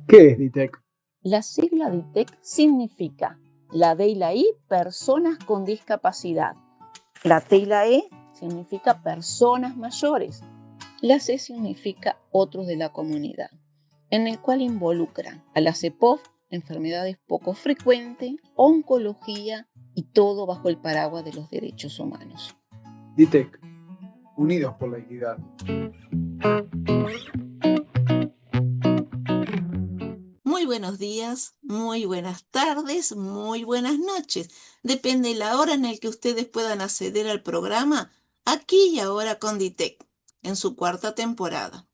¿Qué es DITEC? La sigla DITEC significa la D y la I, personas con discapacidad. La T y la E significa personas mayores. La C significa otros de la comunidad, en el cual involucran a la CEPOF, enfermedades poco frecuentes, oncología y todo bajo el paraguas de los derechos humanos. DITEC, unidos por la equidad. Muy buenos días, muy buenas tardes, muy buenas noches. Depende de la hora en la que ustedes puedan acceder al programa Aquí y Ahora con DITEC, en su cuarta temporada.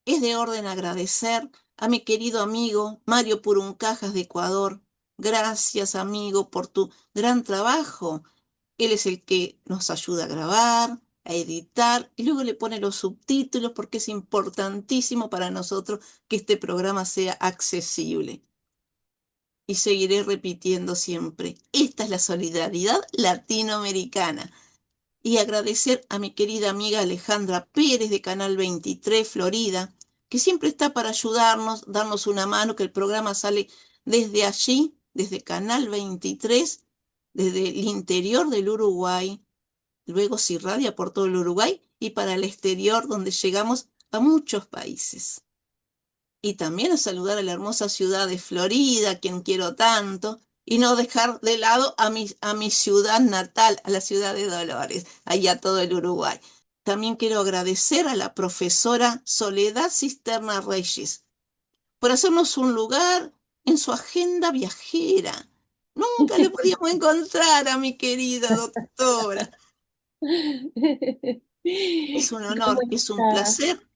Es de orden agradecer a mi querido amigo Mario Puruncajas de Ecuador. Gracias, amigo, por tu gran trabajo. Él es el que nos ayuda a grabar, a editar y luego le pone los subtítulos porque es importantísimo para nosotros que este programa sea accesible. Y seguiré repitiendo siempre, esta es la solidaridad latinoamericana. Y agradecer a mi querida amiga Alejandra Pérez de Canal 23, Florida, que siempre está para ayudarnos, darnos una mano, que el programa sale desde allí, desde Canal 23, desde el interior del Uruguay, luego se irradia por todo el Uruguay y para el exterior, donde llegamos a muchos países. Y también a saludar a la hermosa ciudad de Florida, a quien quiero tanto, y no dejar de lado a mi ciudad natal, a la ciudad de Dolores, ahí a todo el Uruguay. También quiero agradecer a la profesora Soledad Cisterna Reyes por hacernos un lugar en su agenda viajera. Nunca le podíamos encontrar a mi querida doctora. Es un ¿Cómo honor, es un está? placer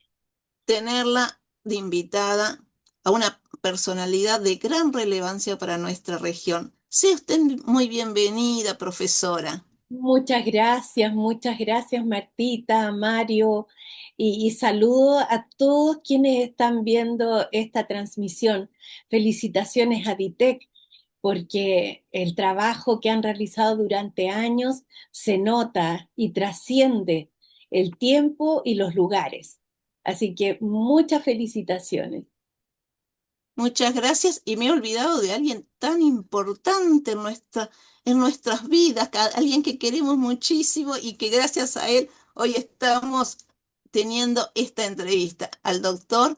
tenerla de invitada a una personalidad de gran relevancia para nuestra región. Sea usted muy bienvenida, profesora. Muchas gracias Martita, Mario, y saludo a todos quienes están viendo esta transmisión. Felicitaciones a DITEC, porque el trabajo que han realizado durante años se nota y trasciende el tiempo y los lugares. Así que muchas felicitaciones. Muchas gracias y me he olvidado de alguien tan importante en nuestras vidas, alguien que queremos muchísimo y que gracias a él hoy estamos teniendo esta entrevista, al doctor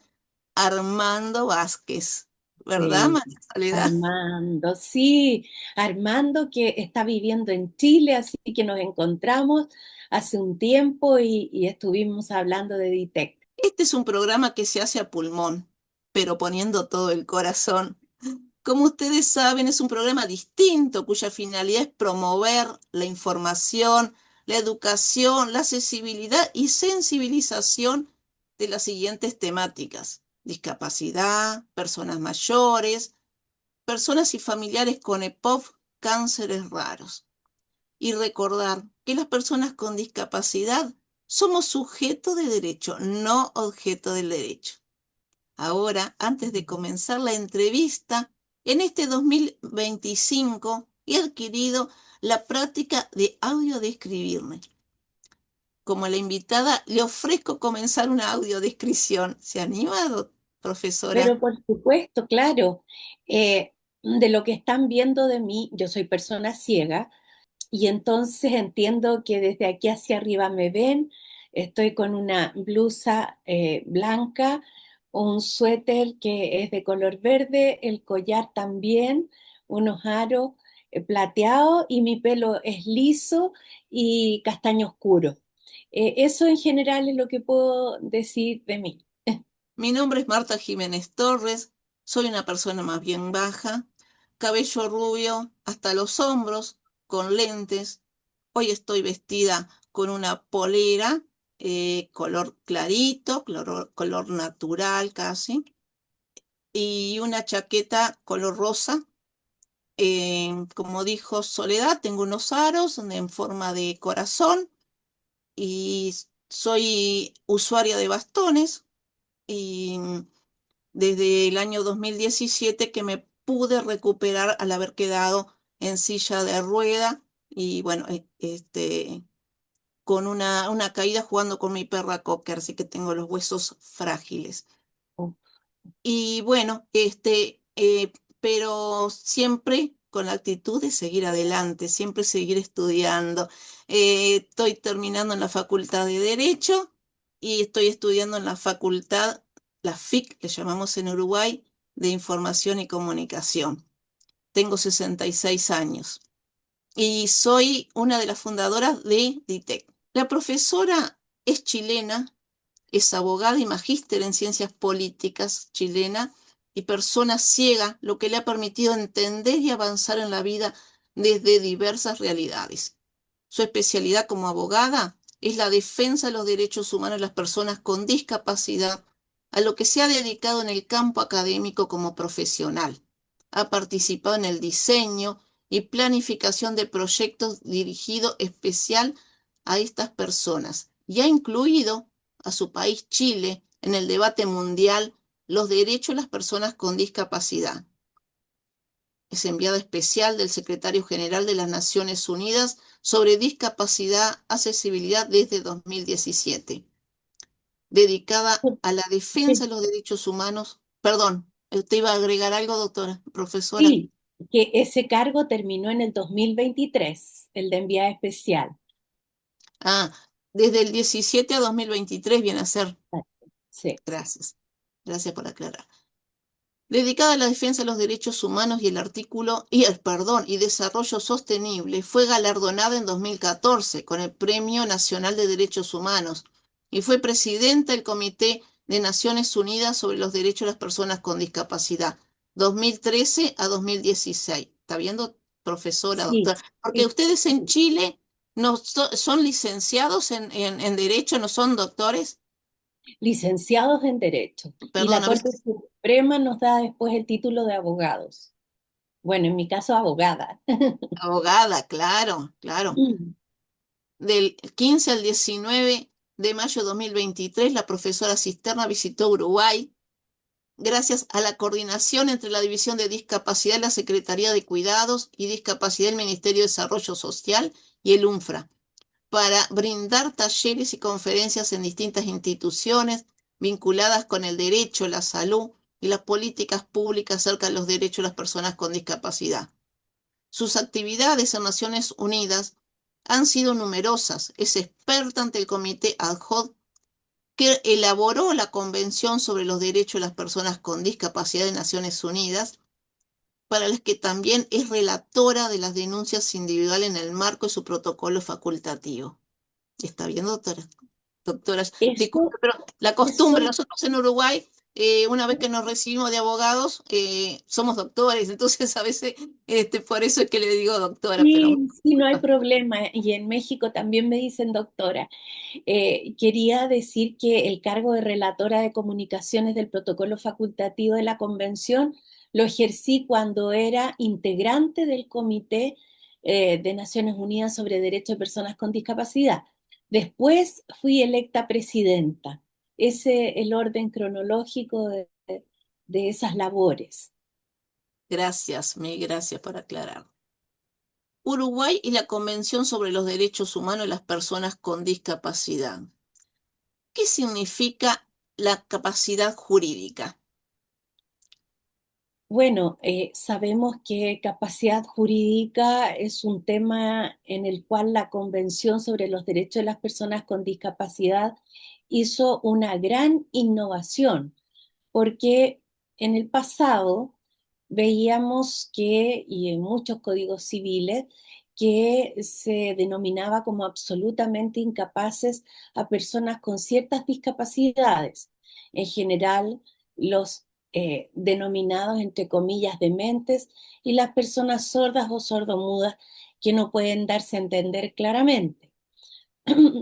Armando Vázquez. ¿Verdad, Sí, María Soledad? Armando, sí, Armando que está viviendo en Chile, así que nos encontramos hace un tiempo y estuvimos hablando de DITEC. Este es un programa que se hace a pulmón, pero poniendo todo el corazón. Como ustedes saben, es un programa distinto cuya finalidad es promover la información, la educación, la accesibilidad y sensibilización de las siguientes temáticas: discapacidad, personas mayores, personas y familiares con EPOF, cánceres raros. Y recordar que las personas con discapacidad somos sujeto de derecho, no objeto del derecho. Ahora, antes de comenzar la entrevista, en este 2025 he adquirido la práctica de audiodescribirme. Como la invitada, le ofrezco comenzar una audiodescripción. ¿Se ha animado, profesora? Pero por supuesto, claro, de lo que están viendo de mí, yo soy persona ciega y entonces entiendo que desde aquí hacia arriba me ven, estoy con una blusa blanca, un suéter que es de color verde, el collar también, unos aros plateados y mi pelo es liso y castaño oscuro. Eso en general es lo que puedo decir de mí. Mi nombre es Marta Jiménez Torres, soy una persona más bien baja, cabello rubio hasta los hombros, con lentes. Hoy estoy vestida con una polera color clarito, color natural casi, y una chaqueta color rosa. Como dijo Soledad, tengo unos aros en forma de corazón y soy usuaria de bastones. Y desde el año 2017 que me pude recuperar al haber quedado en silla de rueda y bueno, con una caída jugando con mi perra Cocker, así que tengo los huesos frágiles. Oh, Y bueno, pero siempre con la actitud de seguir adelante, siempre seguir estudiando. Estoy terminando en la Facultad de Derecho y estoy estudiando en la facultad, la FIC, le llamamos en Uruguay, de Información y Comunicación. Tengo 66 años y soy una de las fundadoras de DITEC. La profesora es chilena, es abogada y magíster en ciencias políticas chilena y persona ciega, lo que le ha permitido entender y avanzar en la vida desde diversas realidades. Su especialidad como abogada es la defensa de los derechos humanos de las personas con discapacidad, a lo que se ha dedicado en el campo académico como profesional. Ha participado en el diseño y planificación de proyectos dirigidos especial a estas personas y ha incluido a su país, Chile, en el debate mundial los derechos de las personas con discapacidad. Es enviada especial del Secretario General de las Naciones Unidas sobre discapacidad, accesibilidad desde 2017, dedicada a la defensa de los derechos humanos. Perdón, ¿usted iba a agregar algo, doctora, profesora? sí, que ese cargo terminó en el 2023, el de enviada especial. Ah, desde el 17 a 2023 viene a ser. Sí, Gracias. Gracias por aclarar. Dedicada a la defensa de los derechos humanos y y desarrollo sostenible, fue galardonada en 2014 con el Premio Nacional de Derechos Humanos y fue presidenta del Comité de Naciones Unidas sobre los Derechos de las Personas con Discapacidad, 2013 a 2016. ¿Está viendo, profesora, sí, doctora? Porque sí. ustedes en Chile no son licenciados en Derecho, no son doctores. Licenciados en Derecho. Y Perdón, la a Corte veces Suprema nos da después el título de abogados. Bueno, en mi caso, abogada. abogada, claro, claro. Mm. Del 15 al 19 de mayo de 2023, la profesora Cisterna visitó Uruguay gracias a la coordinación entre la División de Discapacidad de la Secretaría de Cuidados y Discapacidad del Ministerio de Desarrollo Social y el UNFRA, para brindar talleres y conferencias en distintas instituciones vinculadas con el derecho, la salud y las políticas públicas acerca de los derechos de las personas con discapacidad. Sus actividades en Naciones Unidas han sido numerosas. Es experta ante el Comité Ad hoc que elaboró la Convención sobre los Derechos de las Personas con Discapacidad de Naciones Unidas, para las que también es relatora de las denuncias individuales en el marco de su protocolo facultativo. ¿Está bien, doctora? Doctoras, Eso, disculpe, pero la costumbre, eso, nosotros en Uruguay, una vez que nos recibimos de abogados, somos doctores, entonces a veces por eso es que le digo doctora, pero sí, sí, no hay problema. Y en México también me dicen doctora. Quería decir que el cargo de relatora de comunicaciones del protocolo facultativo de la convención lo ejercí cuando era integrante del Comité de Naciones Unidas sobre Derechos de Personas con Discapacidad. Después fui electa presidenta. Ese es el orden cronológico de esas labores. gracias, mil gracias por aclarar. Uruguay y la Convención sobre los Derechos Humanos de las Personas con Discapacidad. ¿Qué significa la capacidad jurídica? Bueno, sabemos que capacidad jurídica es un tema en el cual la Convención sobre los Derechos de las Personas con Discapacidad hizo una gran innovación, porque en el pasado veíamos que, y en muchos códigos civiles, que se denominaba como absolutamente incapaces a personas con ciertas discapacidades. En general, los denominados entre comillas dementes y las personas sordas o sordomudas que no pueden darse a entender claramente.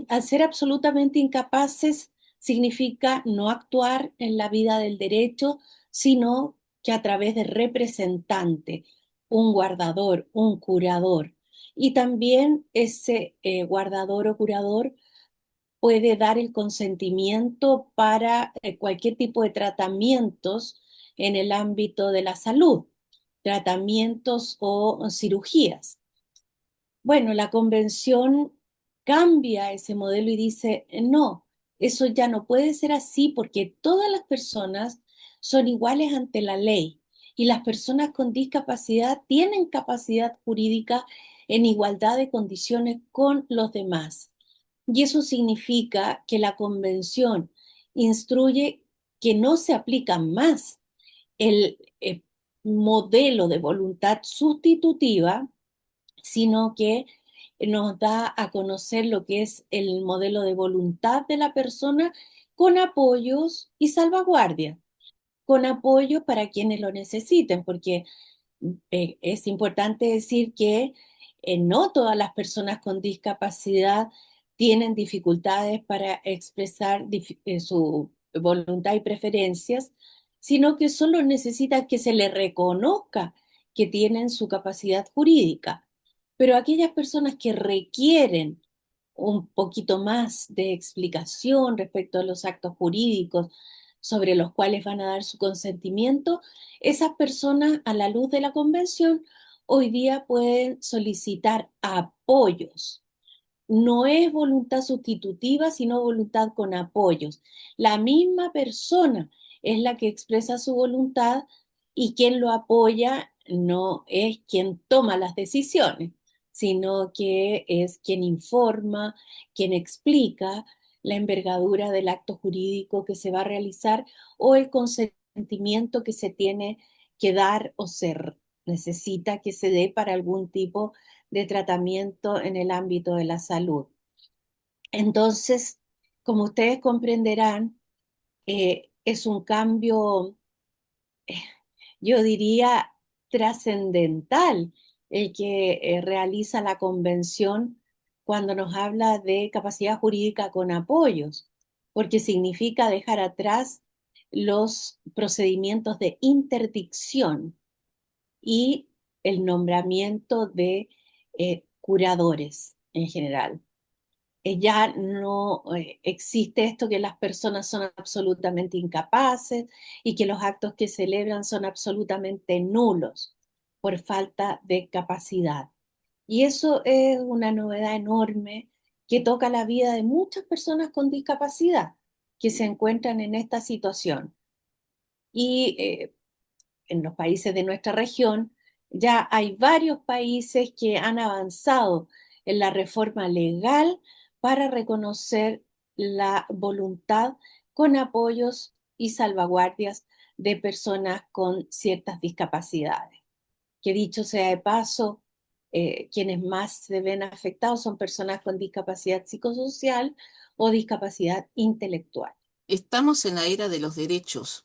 Al ser absolutamente incapaces significa no actuar en la vida del derecho, sino que a través de representante, un guardador, un curador. Y también ese guardador o curador puede dar el consentimiento para cualquier tipo de tratamientos en el ámbito de la salud, tratamientos o cirugías. Bueno, la convención cambia ese modelo y dice, no, eso ya no puede ser así porque todas las personas son iguales ante la ley y las personas con discapacidad tienen capacidad jurídica en igualdad de condiciones con los demás. Y eso significa que la convención instruye que no se aplica más el modelo de voluntad sustitutiva, sino que nos da a conocer lo que es el modelo de voluntad de la persona con apoyos y salvaguardias, con apoyos para quienes lo necesiten, porque es importante decir que no todas las personas con discapacidad tienen dificultades para expresar su voluntad y preferencias, sino que solo necesitan que se les reconozca que tienen su capacidad jurídica. Pero aquellas personas que requieren un poquito más de explicación respecto a los actos jurídicos sobre los cuales van a dar su consentimiento, esas personas, a la luz de la convención, hoy día pueden solicitar apoyos. No es voluntad sustitutiva, sino voluntad con apoyos. La misma persona es la que expresa su voluntad y quien lo apoya no es quien toma las decisiones, sino que es quien informa, quien explica la envergadura del acto jurídico que se va a realizar o el consentimiento que se tiene que dar o se necesita que se dé para algún tipo de tratamiento en el ámbito de la salud. Entonces, como ustedes comprenderán, es un cambio, yo diría, trascendental el que realiza la convención cuando nos habla de capacidad jurídica con apoyos, porque significa dejar atrás los procedimientos de interdicción y el nombramiento de curadores en general. Ya no existe esto que las personas son absolutamente incapaces y que los actos que celebran son absolutamente nulos por falta de capacidad. Y eso es una novedad enorme que toca la vida de muchas personas con discapacidad que se encuentran en esta situación. Y en los países de nuestra región, ya hay varios países que han avanzado en la reforma legal para reconocer la voluntad con apoyos y salvaguardias de personas con ciertas discapacidades. Que dicho sea de paso, quienes más se ven afectados son personas con discapacidad psicosocial o discapacidad intelectual. Estamos en la era de los derechos,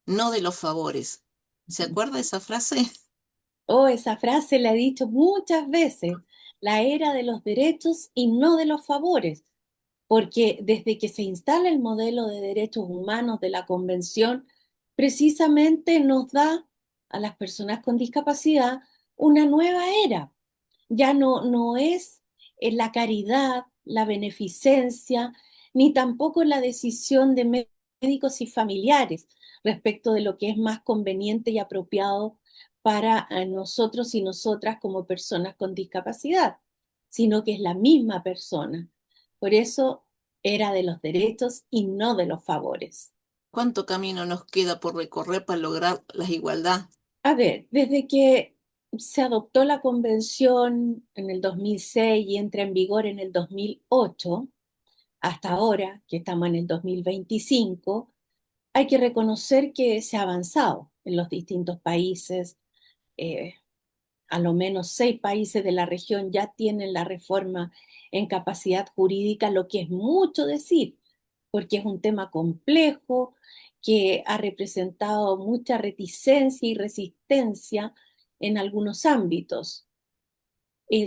no de los favores. ¿Se acuerda de esa frase? Oh, esa frase la he dicho muchas veces, la era de los derechos y no de los favores, porque desde que se instala el modelo de derechos humanos de la Convención, precisamente nos da a las personas con discapacidad una nueva era. Ya no es la caridad, la beneficencia, ni tampoco la decisión de médicos y familiares respecto de lo que es más conveniente y apropiado para nosotros y nosotras como personas con discapacidad, sino que es la misma persona. Por eso era de los derechos y no de los favores. ¿Cuánto camino nos queda por recorrer para lograr la igualdad? A ver, desde que se adoptó la convención en el 2006 y entra en vigor en el 2008, hasta ahora, que estamos en el 2025, hay que reconocer que se ha avanzado en los distintos países. eh, a lo menos 6 países de la región ya tienen la reforma en capacidad jurídica, lo que es mucho decir, porque es un tema complejo que ha representado mucha reticencia y resistencia en algunos ámbitos.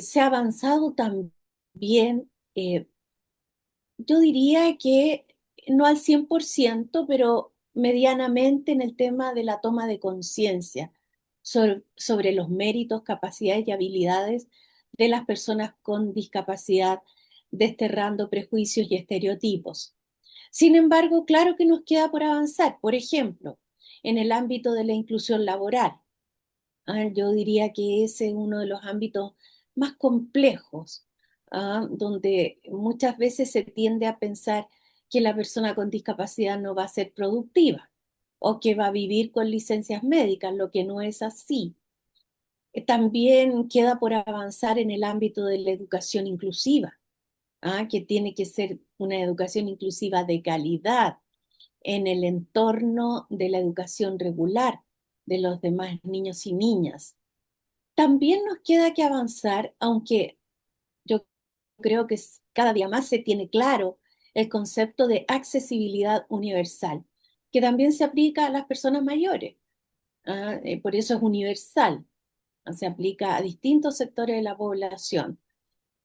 Se ha avanzado también, yo diría que no al 100%, pero medianamente en el tema de la toma de conciencia sobre los méritos, capacidades y habilidades de las personas con discapacidad, desterrando prejuicios y estereotipos. Sin embargo, claro que nos queda por avanzar. Por ejemplo, en el ámbito de la inclusión laboral. Yo diría que ese es uno de los ámbitos más complejos, donde muchas veces se tiende a pensar que la persona con discapacidad no va a ser productiva o que va a vivir con licencias médicas, lo que no es así. También queda por avanzar en el ámbito de la educación inclusiva, que tiene que ser una educación inclusiva de calidad en el entorno de la educación regular de los demás niños y niñas. También nos queda que avanzar, aunque yo creo que cada día más se tiene claro el concepto de accesibilidad universal, que también se aplica a las personas mayores. Por eso es universal, se aplica a distintos sectores de la población.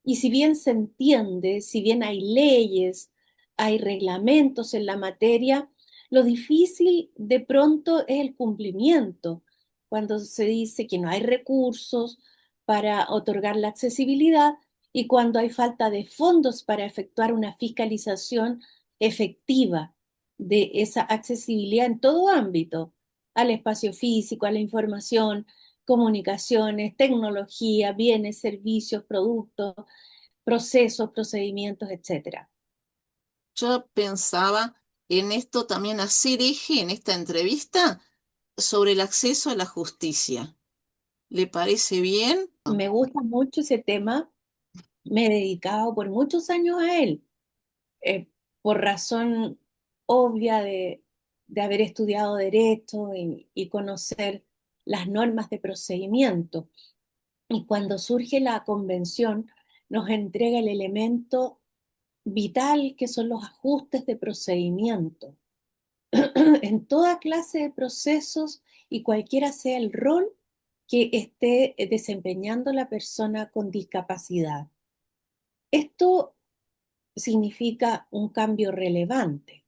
Y si bien se entiende, si bien hay leyes, hay reglamentos en la materia, lo difícil de pronto es el cumplimiento, cuando se dice que no hay recursos para otorgar la accesibilidad y cuando hay falta de fondos para efectuar una fiscalización efectiva de esa accesibilidad en todo ámbito, al espacio físico, a la información, comunicaciones, tecnología, bienes, servicios, productos, procesos, procedimientos, etcétera. Yo pensaba en esto también, así dije en esta entrevista, sobre el acceso a la justicia. ¿Le parece bien? Me gusta mucho ese tema, me he dedicado por muchos años a él, eh, por razón obvia de haber estudiado derecho y conocer las normas de procedimiento. Y cuando surge la convención, nos entrega el elemento vital que son los ajustes de procedimiento en toda clase de procesos y cualquiera sea el rol que esté desempeñando la persona con discapacidad. Esto significa un cambio relevante,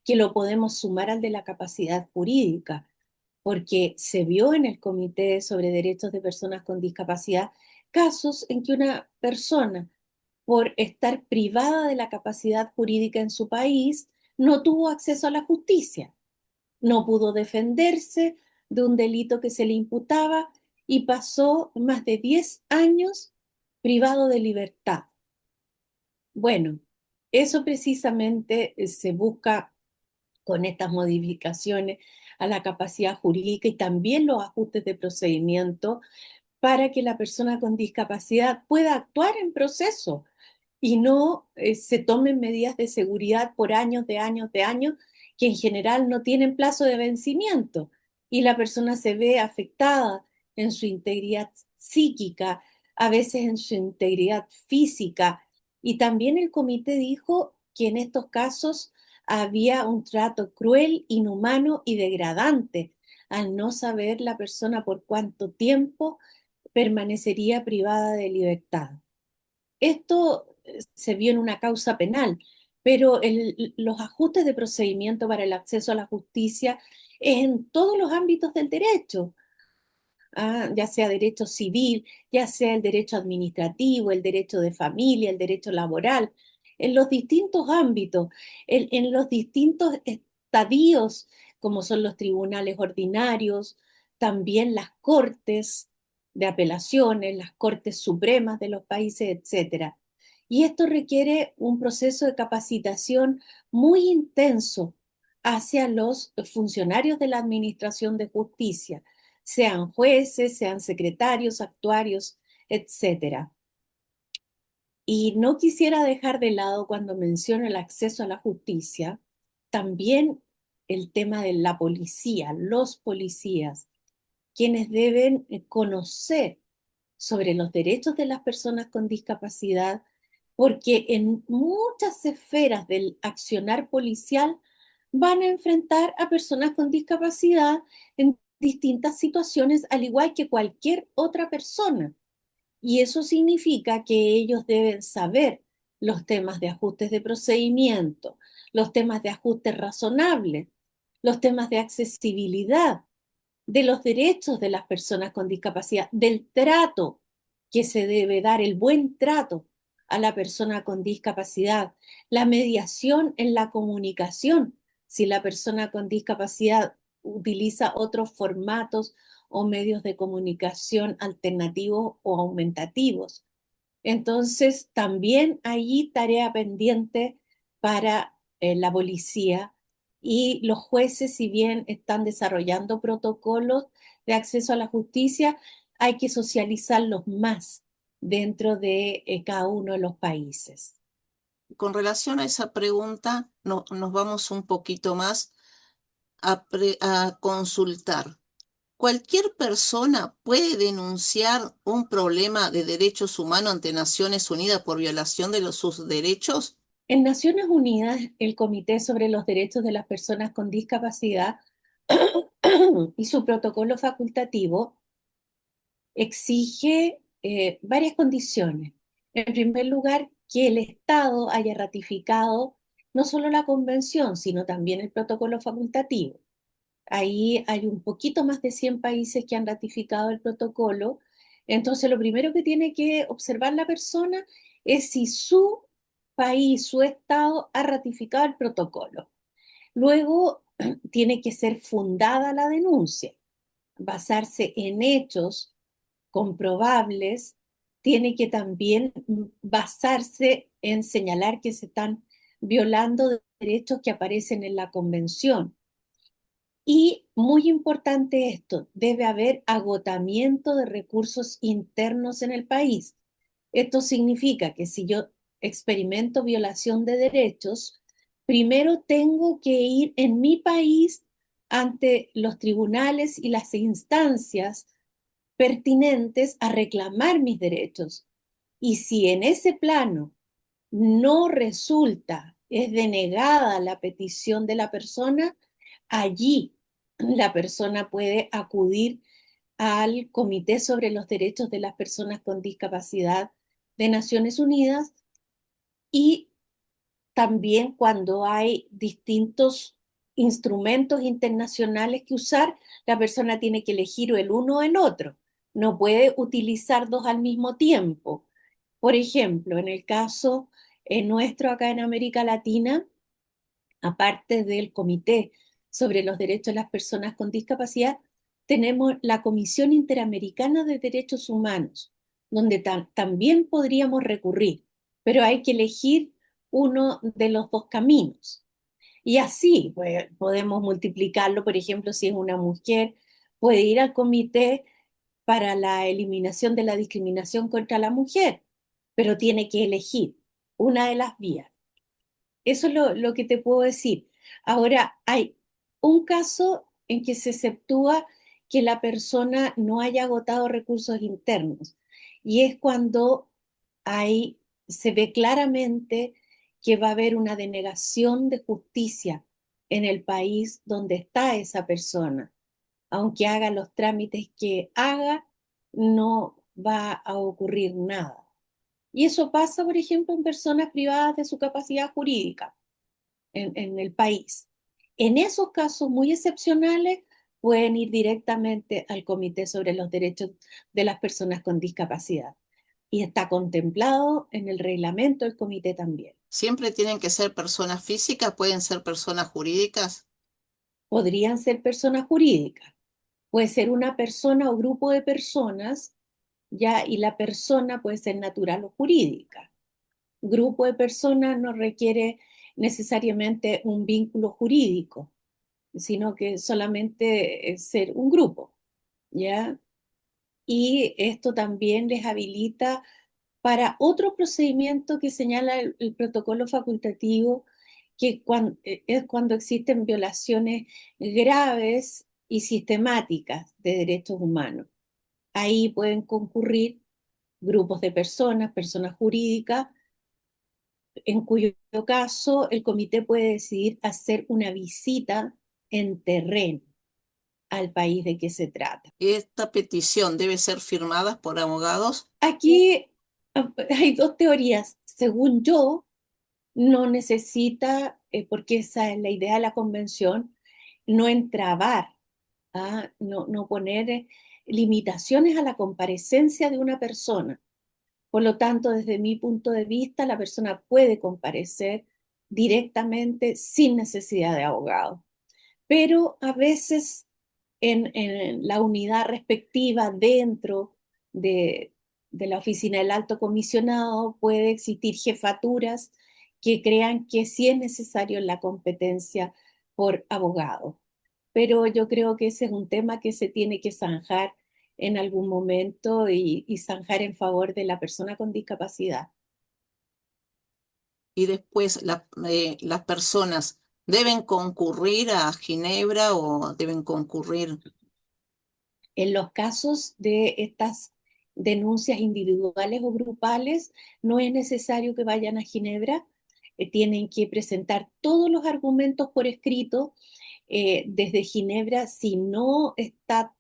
que lo podemos sumar al de la capacidad jurídica, porque se vio en el Comité sobre Derechos de Personas con Discapacidad casos en que una persona, por estar privada de la capacidad jurídica en su país, no tuvo acceso a la justicia, no pudo defenderse de un delito que se le imputaba y pasó más de 10 años privado de libertad. Bueno, eso precisamente se busca con estas modificaciones a la capacidad jurídica y también los ajustes de procedimiento para que la persona con discapacidad pueda actuar en proceso y no se tomen medidas de seguridad por años, de años, de años, que en general no tienen plazo de vencimiento y la persona se ve afectada en su integridad psíquica, a veces en su integridad física. Y también el comité dijo que en estos casos había un trato cruel, inhumano y degradante al no saber la persona por cuánto tiempo permanecería privada de libertad. Esto se vio en una causa penal, pero los ajustes de procedimiento para el acceso a la justicia es en todos los ámbitos del derecho, ya sea derecho civil, ya sea el derecho administrativo, el derecho de familia, el derecho laboral, en los distintos ámbitos, en los distintos estadios, como son los tribunales ordinarios, también las cortes de apelaciones, las cortes supremas de los países, etcétera. Y esto requiere un proceso de capacitación muy intenso hacia los funcionarios de la Administración de Justicia, sean jueces, sean secretarios, actuarios, etcétera. Y no quisiera dejar de lado cuando menciono el acceso a la justicia, también el tema de la policía, los policías, quienes deben conocer sobre los derechos de las personas con discapacidad, porque en muchas esferas del accionar policial van a enfrentar a personas con discapacidad en distintas situaciones, al igual que cualquier otra persona. Y eso significa que ellos deben saber los temas de ajustes de procedimiento, los temas de ajustes razonables, los temas de accesibilidad, de los derechos de las personas con discapacidad, del trato que se debe dar, el buen trato a la persona con discapacidad, la mediación en la comunicación, si la persona con discapacidad utiliza otros formatos o medios de comunicación alternativos o aumentativos. Entonces, también hay tarea pendiente para la policía y los jueces, si bien están desarrollando protocolos de acceso a la justicia, hay que socializarlos más dentro de cada uno de los países. Con relación a esa pregunta, nos vamos un poquito más a consultar. ¿Cualquier persona puede denunciar un problema de derechos humanos ante Naciones Unidas por violación de sus derechos? En Naciones Unidas, el Comité sobre los Derechos de las Personas con Discapacidad y su protocolo facultativo exige varias condiciones. En primer lugar, que el Estado haya ratificado no solo la convención, sino también el protocolo facultativo. Ahí hay un poquito más de 100 países que han ratificado el protocolo. Entonces, lo primero que tiene que observar la persona es si su país, su Estado ha ratificado el protocolo. Luego, tiene que ser fundada la denuncia, basarse en hechos comprobables, tiene que también basarse en señalar que se están violando derechos que aparecen en la convención. Y muy importante esto, debe haber agotamiento de recursos internos en el país. Esto significa que si yo experimento violación de derechos, primero tengo que ir en mi país ante los tribunales y las instancias pertinentes a reclamar mis derechos. Y si en ese plano no resulta, es denegada la petición de la persona, allí la persona puede acudir al Comité sobre los Derechos de las Personas con Discapacidad de Naciones Unidas y también cuando hay distintos instrumentos internacionales que usar, la persona tiene que elegir el uno o el otro. No puede utilizar dos al mismo tiempo. Por ejemplo, en el caso nuestro acá en América Latina, aparte del Comité sobre los Derechos de las Personas con Discapacidad, tenemos la Comisión Interamericana de Derechos Humanos, donde también podríamos recurrir, pero hay que elegir uno de los dos caminos. Y así pues, podemos multiplicarlo, por ejemplo, si es una mujer, puede ir al Comité para la eliminación de la discriminación contra la mujer, pero tiene que elegir una de las vías. Eso es lo que te puedo decir. Ahora, hay un caso en que se exceptúa que la persona no haya agotado recursos internos y es cuando se ve claramente que va a haber una denegación de justicia en el país donde está esa persona. Aunque haga los trámites que haga, no va a ocurrir nada. Y eso pasa, por ejemplo, en personas privadas de su capacidad jurídica en el país. En esos casos muy excepcionales pueden ir directamente al Comité sobre los Derechos de las Personas con Discapacidad. Y está contemplado en el reglamento del comité también. ¿Siempre tienen que ser personas físicas? ¿Pueden ser personas jurídicas? Podrían ser personas jurídicas. Puede ser una persona o grupo de personas, ya, y la persona puede ser natural o jurídica. Grupo de personas no requiere necesariamente un vínculo jurídico, sino que solamente es ser un grupo, ¿ya? Y esto también les habilita para otro procedimiento que señala el protocolo facultativo, que es cuando existen violaciones graves y sistemáticas de derechos humanos. Ahí pueden concurrir grupos de personas, personas jurídicas, en cuyo caso el comité puede decidir hacer una visita en terreno al país de que se trata. ¿Esta petición debe ser firmada por abogados? Aquí hay dos teorías. Según yo, no necesita, porque esa es la idea de la convención, no entravar, no poner limitaciones a la comparecencia de una persona. Por lo tanto, desde mi punto de vista, la persona puede comparecer directamente sin necesidad de abogado. Pero a veces en la unidad respectiva dentro de de la oficina del alto comisionado, puede existir jefaturas que crean que sí es necesario la competencia por abogado. Pero yo creo que ese es un tema que se tiene que zanjar en algún momento y zanjar en favor de la persona con discapacidad. Y después las personas deben concurrir a Ginebra o deben concurrir. En los casos de estas denuncias individuales o grupales, no es necesario que vayan a Ginebra, tienen que presentar todos los argumentos por escrito. Desde Ginebra, si no está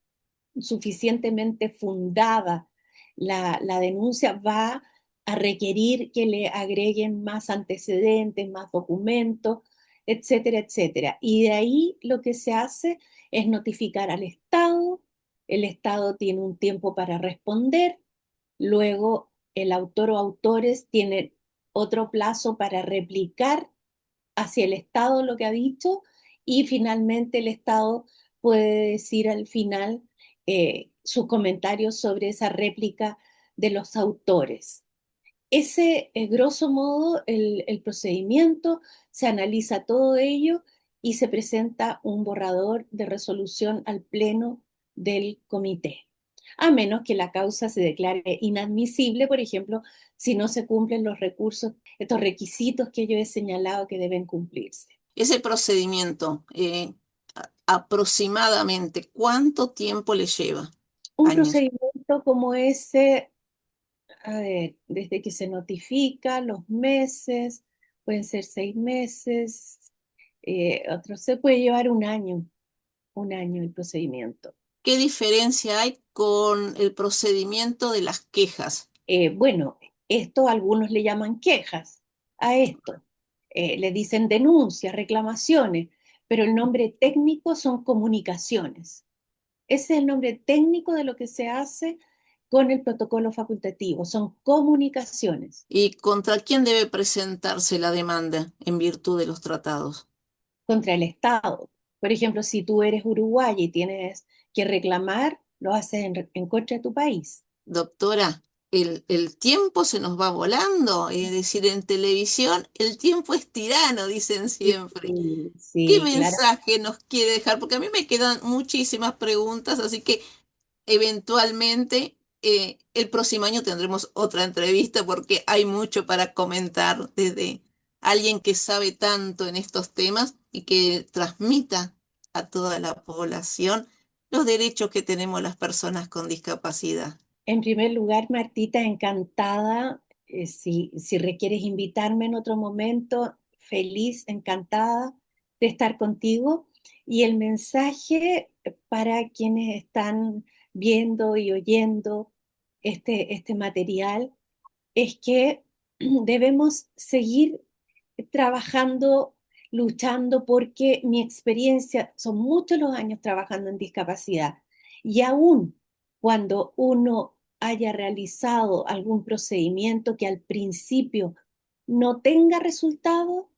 suficientemente fundada la denuncia, va a requerir que le agreguen más antecedentes, más documentos, etcétera, etcétera. Y de ahí lo que se hace es notificar al Estado, el Estado tiene un tiempo para responder, luego el autor o autores tienen otro plazo para replicar hacia el Estado lo que ha dicho y finalmente el Estado puede decir al final sus comentarios sobre esa réplica de los autores. Ese es grosso modo el procedimiento, se analiza todo ello y se presenta un borrador de resolución al pleno del comité. A menos que la causa se declare inadmisible, por ejemplo, si no se cumplen los recursos, estos requisitos que yo he señalado que deben cumplirse. Ese procedimiento, aproximadamente, ¿cuánto tiempo le lleva? Un Años. procedimiento como ese, a ver, desde que se notifica, los meses, pueden ser 6 meses, otros se puede llevar un año el procedimiento. ¿Qué diferencia hay con el procedimiento de las quejas? Bueno, esto algunos le llaman quejas a esto. Le dicen denuncias, reclamaciones, pero el nombre técnico son comunicaciones. Ese es el nombre técnico de lo que se hace con el protocolo facultativo, son comunicaciones. ¿Y contra quién debe presentarse la demanda en virtud de los tratados? Contra el Estado. Por ejemplo, si tú eres uruguaya y tienes que reclamar, lo haces en contra de tu país. Doctora, el tiempo se nos va volando, es decir, en televisión el tiempo es tirano, dicen siempre. Sí, ¿Qué sí, claro. mensaje nos quiere dejar? Porque a mí me quedan muchísimas preguntas, así que eventualmente el próximo año tendremos otra entrevista porque hay mucho para comentar desde alguien que sabe tanto en estos temas y que transmita a toda la población los derechos que tenemos las personas con discapacidad. En primer lugar, Martita, encantada. Si requieres invitarme en otro momento, feliz, encantada de estar contigo. Y el mensaje para quienes están viendo y oyendo este material es que debemos seguir trabajando, luchando, porque mi experiencia, son muchos los años trabajando en discapacidad, y aún cuando uno haya realizado algún procedimiento que al principio no tenga resultado,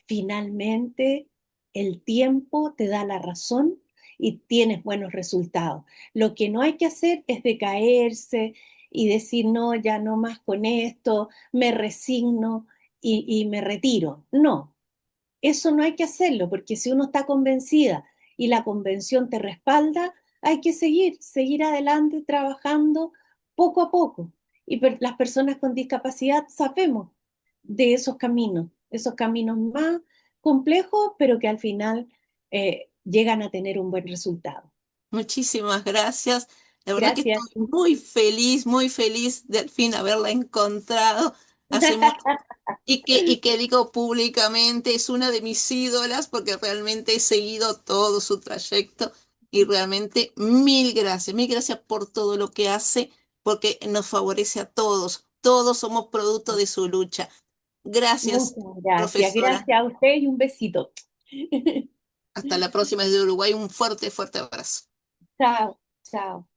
finalmente el tiempo te da la razón y tienes buenos resultados. Lo que no hay que hacer es decaerse y decir, no, ya no más con esto, me resigno y me retiro. No, eso no hay que hacerlo, porque si uno está convencida y la convención te respalda, hay que seguir adelante trabajando poco a poco. Y las personas con discapacidad sabemos de esos caminos más complejos, pero que al final llegan a tener un buen resultado. Muchísimas gracias. La verdad que Gracias. estoy muy feliz de al fin haberla encontrado. Hace mucho y que digo públicamente, es una de mis ídolas porque realmente he seguido todo su trayecto y realmente mil gracias por todo lo que hace porque nos favorece a todos. Todos somos producto de su lucha. Gracias, Muchas gracias. profesora. Gracias a usted y un besito. Hasta la próxima desde Uruguay. Un fuerte abrazo. Chao, chao.